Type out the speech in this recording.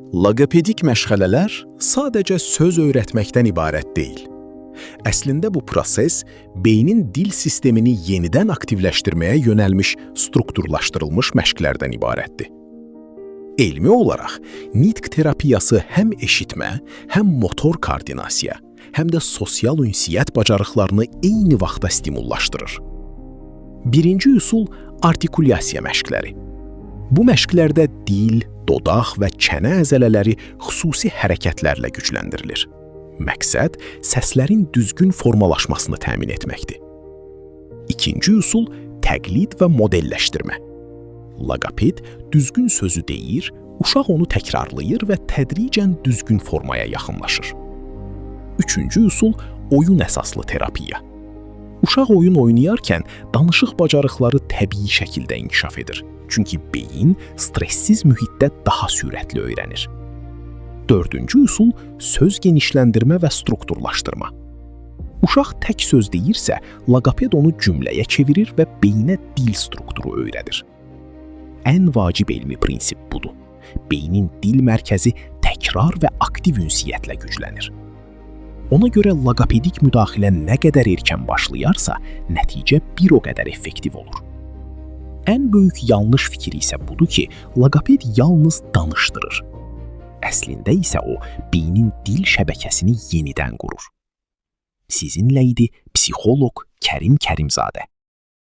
Loqopedik məşğələlər sadəcə söz öyrətməkdən ibarət deyil. Əslində bu proses beynin dil sistemini yenidən aktivləşdirməyə yönəlmiş strukturlaşdırılmış məşqlərdən ibarətdir. Elmi olaraq nitq terapiyası həm eşitmə, həm motor koordinasiya, həm də sosial ünsiyyət bacarıqlarını eyni vaxtda stimullaşdırır. Birinci üsul artikulyasiya məşqləri. Bu məşqlərdə dil, dodaq və çənə əzələləri xüsusi hərəkətlərlə gücləndirilir. Məqsəd səslərin düzgün formalaşmasını təmin etməkdir. İkinci üsul təqlid və modelləşdirmə. Loqoped düzgün sözü deyir, uşaq onu təkrarlayır və tədricən düzgün formaya yaxınlaşır. Üçüncü üsul oyun əsaslı terapiya. Uşaq oyun oynayarkən danışıq bacarıqları təbii şəkildə inkişaf edir. Çünki beyin stressiz mühitdə daha sürətli öyrənir. Dördüncü üsul söz genişləndirmə və strukturlaşdırma. Uşaq tək söz deyirsə, loqoped onu cümləyə çevirir və beyinə dil strukturu öyrədir. Ən vacib elmi prinsip budur. Beynin dil mərkəzi təkrar və aktiv ünsiyyətlə güclənir. Ona görə loqopedik müdaxilə nə qədər erkən başlayarsa, nəticə bir o qədər effektiv olur. Ən böyük yanlış fikir isə budur ki, loqoped yalnız danışdırır. Əslində isə o, beynin dil şəbəkəsini yenidən qurur. Sizinlə idi psixoloq Kərim Kərimzadə.